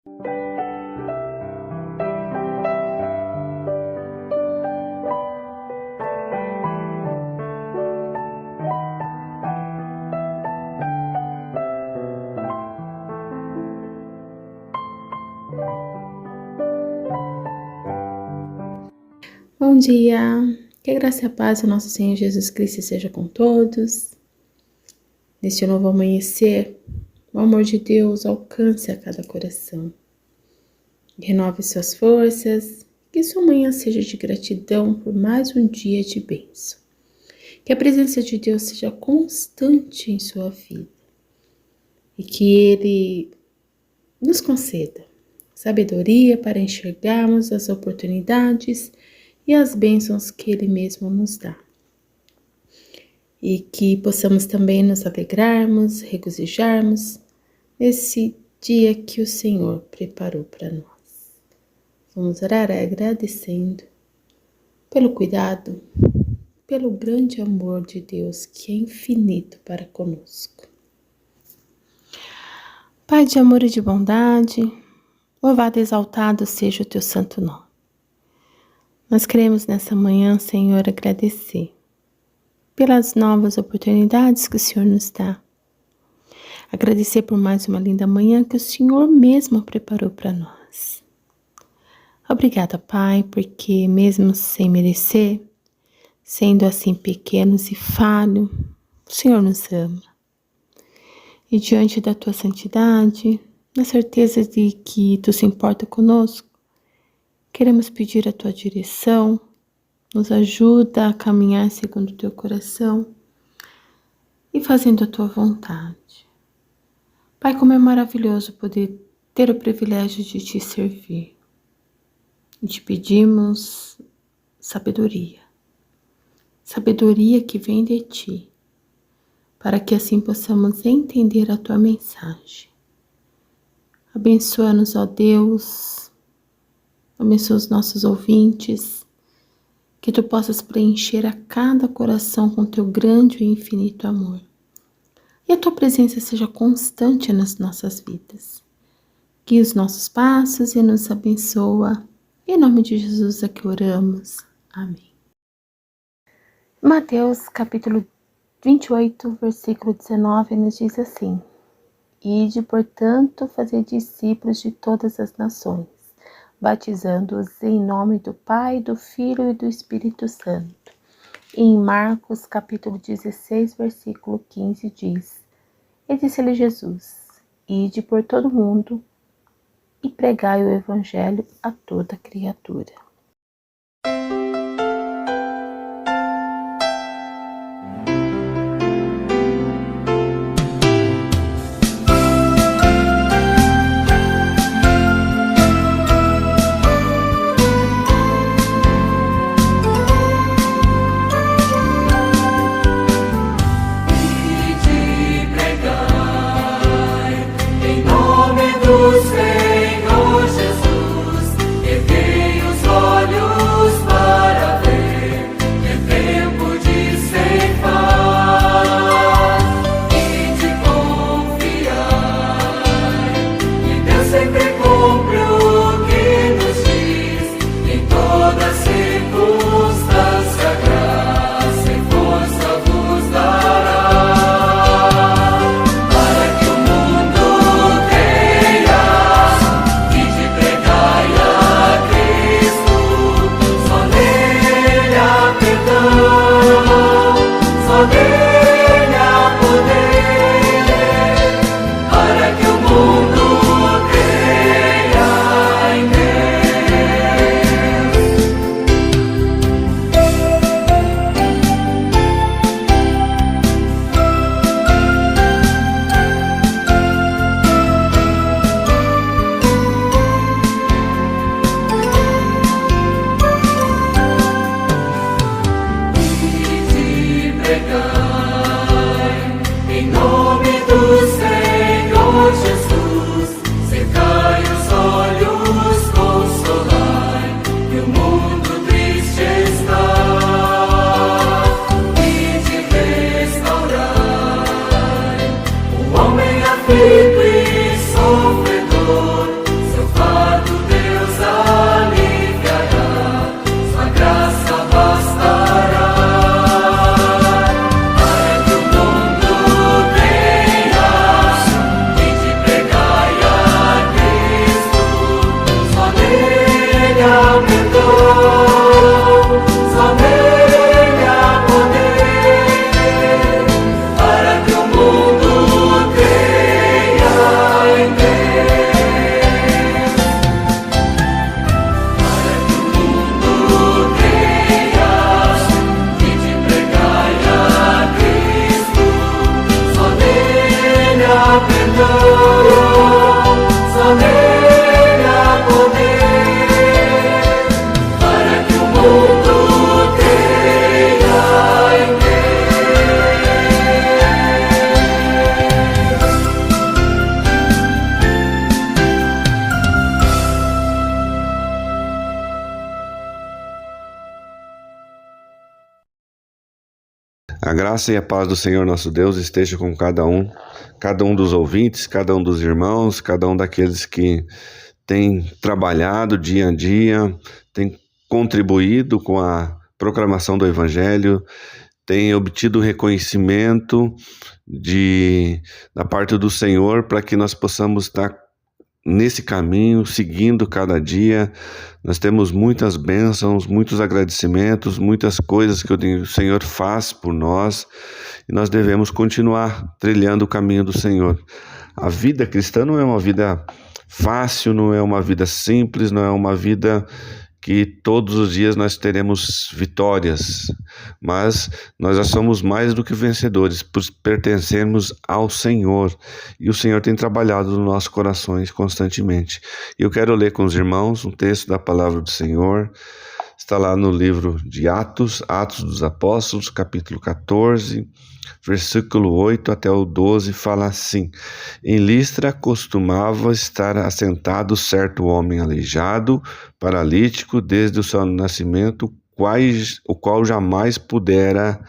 Bom dia, que a graça e a paz do nosso Senhor Jesus Cristo seja com todos. Neste novo amanhecer, o amor de Deus alcance a cada coração. Renove suas forças, que sua manhã seja de gratidão por mais um dia de bênção. Que a presença de Deus seja constante em sua vida e que Ele nos conceda sabedoria para enxergarmos as oportunidades e as bênçãos que Ele mesmo nos dá. E que possamos também nos alegrarmos, regozijarmos nesse dia que o Senhor preparou para nós. Vamos orar agradecendo pelo cuidado, pelo grande amor de Deus que é infinito para conosco. Pai de amor e de bondade, louvado e exaltado seja o teu santo nome. Nós queremos nessa manhã, Senhor, agradecer pelas novas oportunidades que o Senhor nos dá. Agradecer por mais uma linda manhã que o Senhor mesmo preparou para nós. Obrigada, Pai, porque mesmo sem merecer, sendo assim pequenos e falhos, o Senhor nos ama. E diante da tua santidade, na certeza de que tu se importa conosco, queremos pedir a tua direção, nos ajuda a caminhar segundo o teu coração e fazendo a tua vontade. Pai, como é maravilhoso poder ter o privilégio de te servir. E te pedimos sabedoria. Sabedoria que vem de ti, para que assim possamos entender a tua mensagem. Abençoa-nos, ó Deus. Abençoa os nossos ouvintes, que tu possas preencher a cada coração com teu grande e infinito amor. E a tua presença seja constante nas nossas vidas. Guia os nossos passos e nos abençoa. Em nome de Jesus é que oramos. Amém. Mateus capítulo 28, versículo 19, nos diz assim: Ide, portanto, fazer discípulos de todas as nações, batizando-os em nome do Pai, do Filho e do Espírito Santo. E em Marcos, capítulo 16, versículo 15, diz: E disse-lhe Jesus: Ide por todo o mundo e pregai o Evangelho a toda criatura. Senhor Jesus, enviei os A graça e a paz do Senhor nosso Deus esteja com cada um dos ouvintes, cada um dos irmãos, cada um daqueles que tem trabalhado dia a dia, tem contribuído com a proclamação do Evangelho, tem obtido reconhecimento da parte do Senhor para que nós possamos estar nesse caminho, seguindo cada dia. Nós temos muitas bênçãos, muitos agradecimentos, muitas coisas que o Senhor faz por nós e nós devemos continuar trilhando o caminho do Senhor. A vida cristã não é uma vida fácil, não é uma vida simples, não é uma vida que todos os dias nós teremos vitórias, mas nós já somos mais do que vencedores por pertencermos ao Senhor, e o Senhor tem trabalhado nos nossos corações constantemente. E eu quero ler com os irmãos um texto da palavra do Senhor, está lá no livro de Atos dos Apóstolos, capítulo 14, versículo 8 até o 12, fala assim: Em Listra costumava estar assentado certo homem aleijado, paralítico, desde o seu nascimento, o qual jamais pudera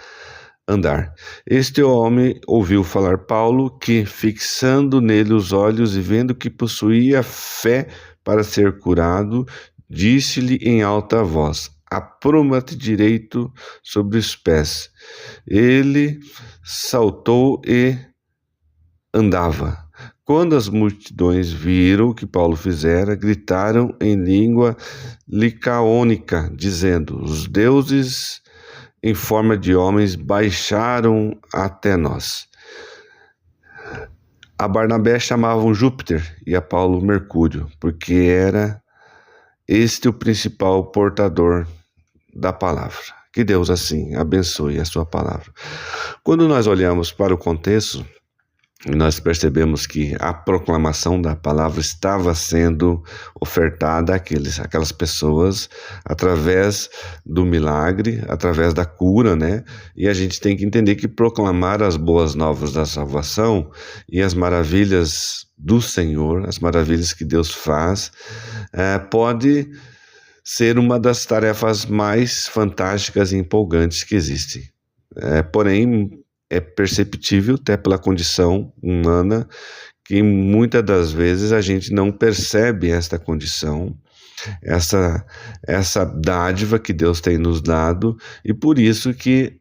andar. Este homem ouviu falar Paulo, que, fixando nele os olhos e vendo que possuía fé para ser curado, disse-lhe em alta voz: Apruma-te direito sobre os pés. Ele saltou e andava. Quando as multidões viram o que Paulo fizera, gritaram em língua licaônica, dizendo: Os deuses em forma de homens baixaram até nós. A Barnabé chamavam Júpiter e a Paulo Mercúrio, porque era este o principal portador da palavra. Que Deus assim abençoe a sua palavra. Quando nós olhamos para o contexto, nós percebemos que a proclamação da palavra estava sendo ofertada àquelas pessoas através do milagre, através da cura, né? E a gente tem que entender que proclamar as boas novas da salvação e as maravilhas do Senhor, as maravilhas que Deus faz, pode ser uma das tarefas mais fantásticas e empolgantes que existem. Porém, é perceptível, até pela condição humana, que muitas das vezes a gente não percebe esta condição, essa dádiva que Deus tem nos dado, e por isso que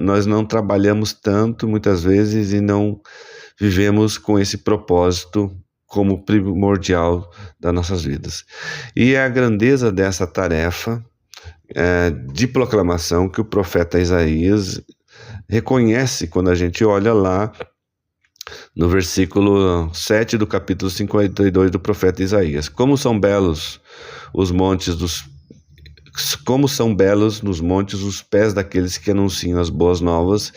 nós não trabalhamos tanto, muitas vezes, e não vivemos com esse propósito como primordial das nossas vidas. E é a grandeza dessa tarefa de proclamação que o profeta Isaías reconhece quando a gente olha lá no versículo 7 do capítulo 52 do profeta Isaías. Como são belos nos montes os pés daqueles que anunciam as boas novas,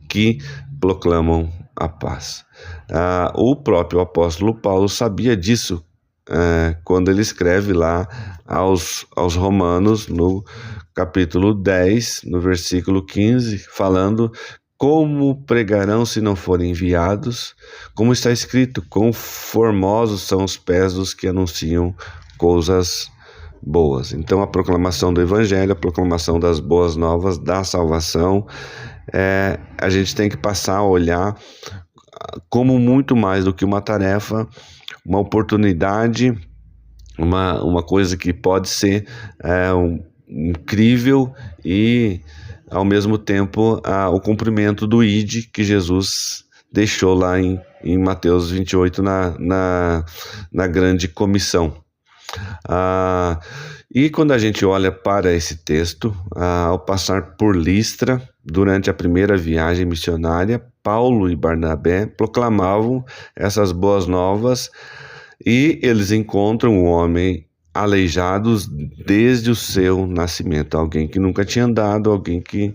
que proclamam a paz. O próprio apóstolo Paulo sabia disso quando ele escreve lá aos Romanos, no capítulo 10, no versículo 15, falando: como pregarão se não forem enviados? Como está escrito: quão formosos são os pés dos que anunciam coisas boas. Então a proclamação do Evangelho, a proclamação das boas novas, da salvação, a gente tem que passar a olhar como muito mais do que uma tarefa, uma oportunidade, uma coisa que pode ser incrível e, ao mesmo tempo, o cumprimento do ID que Jesus deixou lá em Mateus 28 na grande comissão. E quando a gente olha para esse texto, ao passar por Listra, durante a primeira viagem missionária, Paulo e Barnabé proclamavam essas boas novas e eles encontram um homem aleijado desde o seu nascimento, alguém que nunca tinha andado, alguém que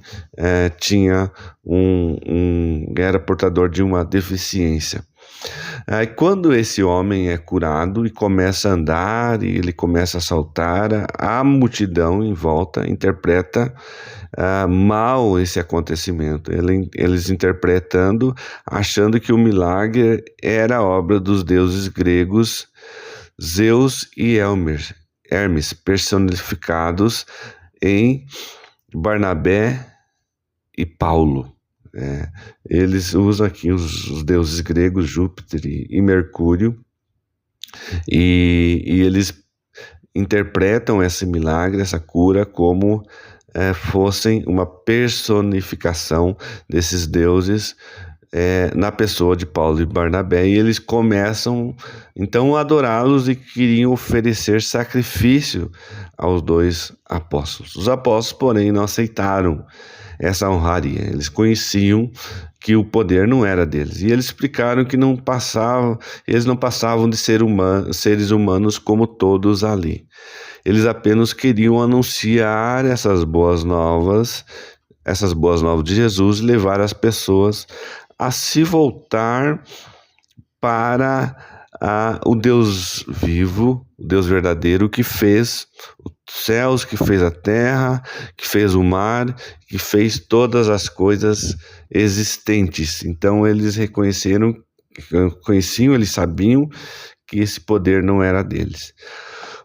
era portador de uma deficiência. Quando esse homem é curado e começa a andar, e ele começa a saltar, a multidão em volta interpreta mal esse acontecimento. Eles interpretando, achando que o milagre era obra dos deuses gregos Zeus e Hermes, personificados em Barnabé e Paulo. Eles usam aqui os deuses gregos, Júpiter e Mercúrio, e eles interpretam esse milagre, essa cura, como fossem uma personificação desses deuses na pessoa de Paulo e Barnabé, e eles começam então a adorá-los e queriam oferecer sacrifício aos dois apóstolos. Os apóstolos, porém, não aceitaram essa honraria. Eles conheciam que o poder não era deles, e eles explicaram que eles não passavam de seres humanos como todos ali. Eles apenas queriam anunciar essas boas novas de Jesus, e levar as pessoas a se voltar para o Deus vivo, o Deus verdadeiro, que fez os céus, que fez a terra, que fez o mar, que fez todas as coisas existentes. Então eles eles sabiam que esse poder não era deles.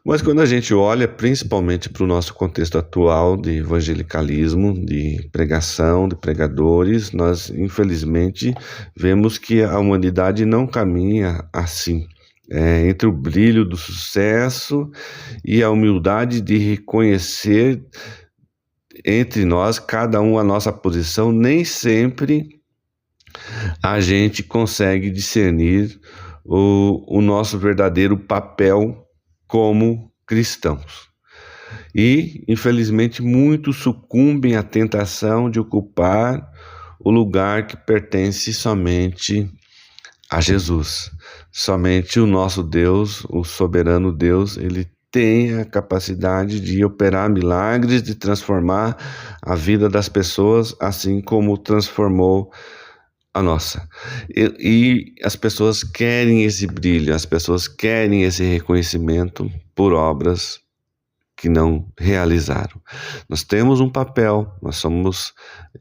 Mas quando a gente olha principalmente para o nosso contexto atual de evangelicalismo, de pregação, de pregadores, nós infelizmente vemos que a humanidade não caminha assim. Entre o brilho do sucesso e a humildade de reconhecer entre nós, cada um, a nossa posição, nem sempre a gente consegue discernir o nosso verdadeiro papel como cristãos. E, infelizmente, muitos sucumbem à tentação de ocupar o lugar que pertence somente a Jesus. Somente o nosso Deus, o soberano Deus, ele tem a capacidade de operar milagres, de transformar a vida das pessoas, assim como transformou a nossa. E as pessoas querem esse brilho, as pessoas querem esse reconhecimento por obras que não realizaram. Nós temos um papel, nós somos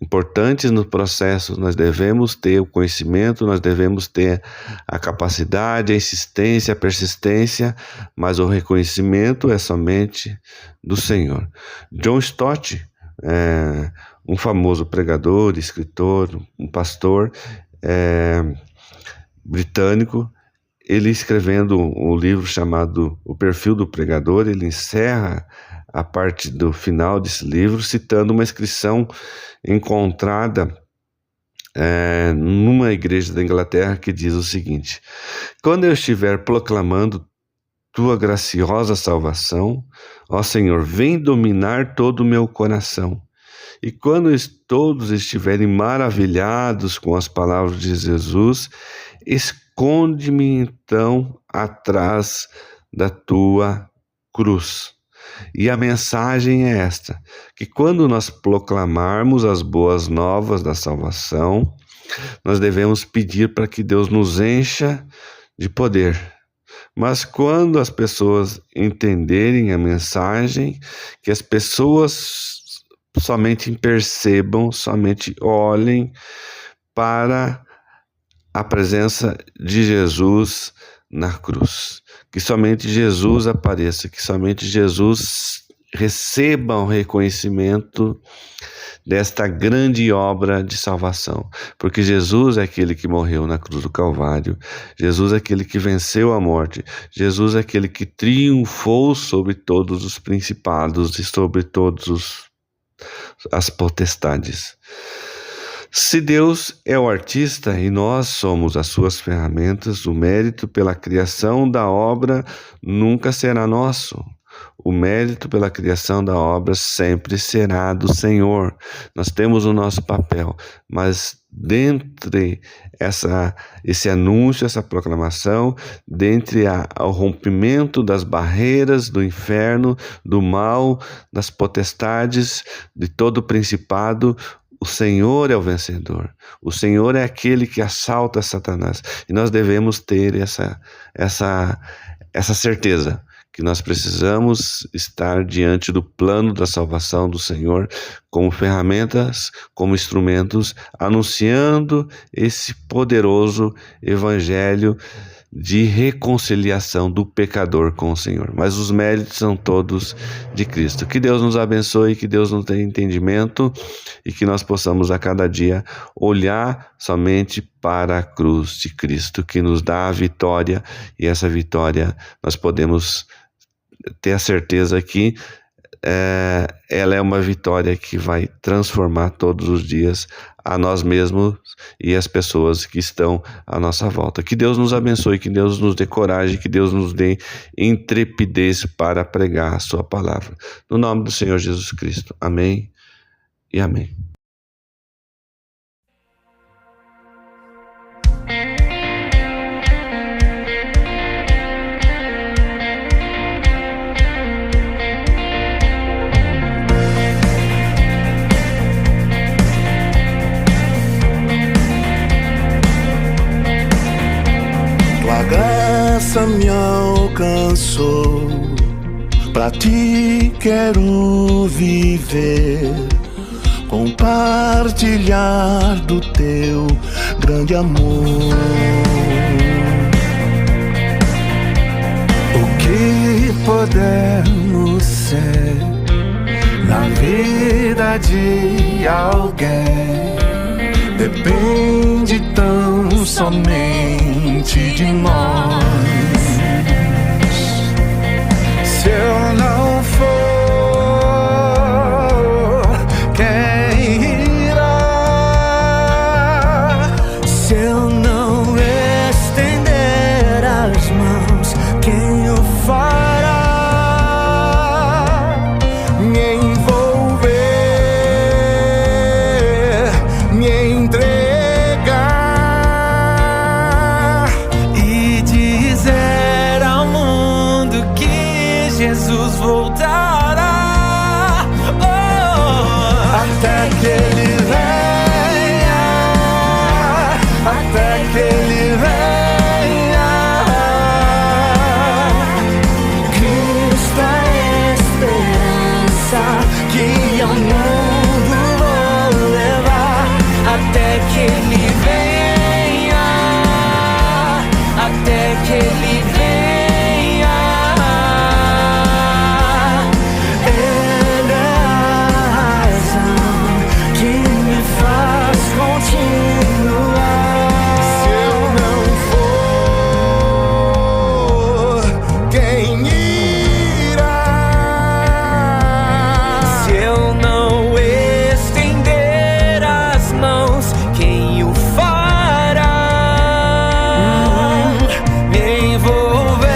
importantes no processo, nós devemos ter o conhecimento, nós devemos ter a capacidade, a insistência, a persistência, mas o reconhecimento é somente do Senhor. John Stott, um famoso pregador, escritor, um pastor britânico, ele escrevendo um livro chamado O Perfil do Pregador, ele encerra a parte do final desse livro citando uma inscrição encontrada numa igreja da Inglaterra, que diz o seguinte: quando eu estiver proclamando tua graciosa salvação, ó Senhor, vem dominar todo o meu coração. E quando todos estiverem maravilhados com as palavras de Jesus, esconde-me então atrás da tua cruz. E a mensagem é esta: que quando nós proclamarmos as boas novas da salvação, nós devemos pedir para que Deus nos encha de poder. Mas quando as pessoas entenderem a mensagem, que as pessoas somente percebam, somente olhem para a presença de Jesus na cruz. Que somente Jesus apareça, que somente Jesus receba o reconhecimento desta grande obra de salvação. Porque Jesus é aquele que morreu na cruz do Calvário, Jesus é aquele que venceu a morte, Jesus é aquele que triunfou sobre todos os principados e sobre todos as potestades. Se Deus é o artista e nós somos as suas ferramentas, o mérito pela criação da obra nunca será nosso. O mérito pela criação da obra sempre será do Senhor. Nós temos o nosso papel, mas dentre esse anúncio, essa proclamação, dentre o rompimento das barreiras do inferno, do mal, das potestades, de todo o principado, o Senhor é o vencedor. O Senhor é aquele que assalta Satanás. E nós devemos ter essa certeza, que nós precisamos estar diante do plano da salvação do Senhor como ferramentas, como instrumentos, anunciando esse poderoso evangelho de reconciliação do pecador com o Senhor. Mas os méritos são todos de Cristo. Que Deus nos abençoe, que Deus nos dê entendimento e que nós possamos a cada dia olhar somente para a cruz de Cristo, que nos dá a vitória, e essa vitória nós podemos ter a certeza que ela é uma vitória que vai transformar todos os dias a nós mesmos e as pessoas que estão à nossa volta. Que Deus nos abençoe, que Deus nos dê coragem, que Deus nos dê intrepidez para pregar a sua palavra. No nome do Senhor Jesus Cristo. Amém e amém. Graça me alcançou, pra ti quero viver, compartilhar do teu grande amor. O que podemos ser na vida de alguém depende tão somente de nós. Se eu não for, quem irá? Se eu não estender as mãos, quem o fará? Me envolver, me entregar e dizer ao mundo que Jesus voltará. Até que ele venha, até que ele venha. Cristo é a esperança que ao mundo vou levar. Até que ele venha, até que ele venha. Ele é a razão que me faz continuar. Se eu não for, quem irá? Se eu não estender as mãos, quem o fará? Me envolver,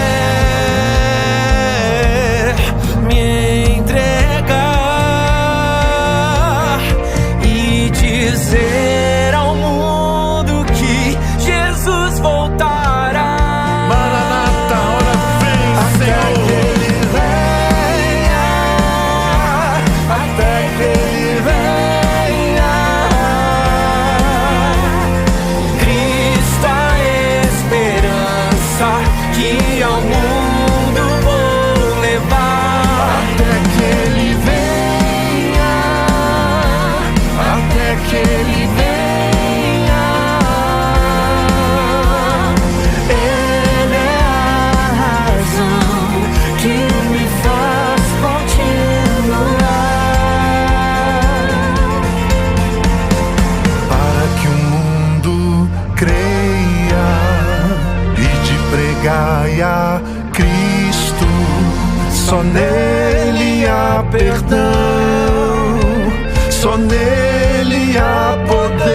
me entregar e dizer ao mundo que Jesus voltará. Maranata, ora vem, Senhor. Até que ele venha, até que ele venha. Cristo a esperança que ao mundo vou levar. Até que ele venha, até que ele venha. Ele é a razão que me faz continuar. Para que o mundo creia e te pregai a Cristo, só nele há perdão, só nele há poder.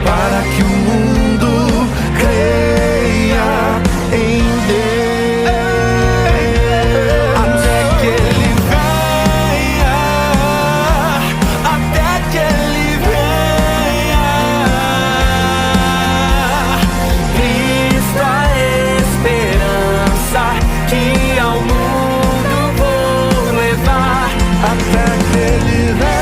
Para que o mundo creia em Deus. Até que ele venha, até que ele venha. Cristo a esperança que ao mundo vou levar. Até que ele venha.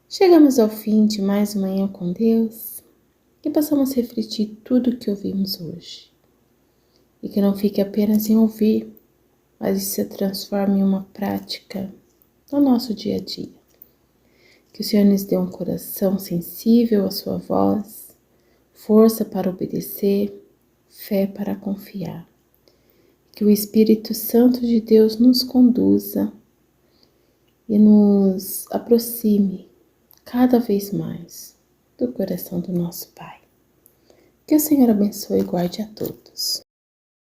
Chegamos ao fim de mais uma manhã com Deus, que possamos refletir tudo o que ouvimos hoje. E que não fique apenas em ouvir, mas se transforme em uma prática no nosso dia a dia. Que o Senhor nos dê um coração sensível à sua voz, força para obedecer, fé para confiar. Que o Espírito Santo de Deus nos conduza e nos aproxime cada vez mais do coração do nosso Pai. Que o Senhor abençoe e guarde a todos.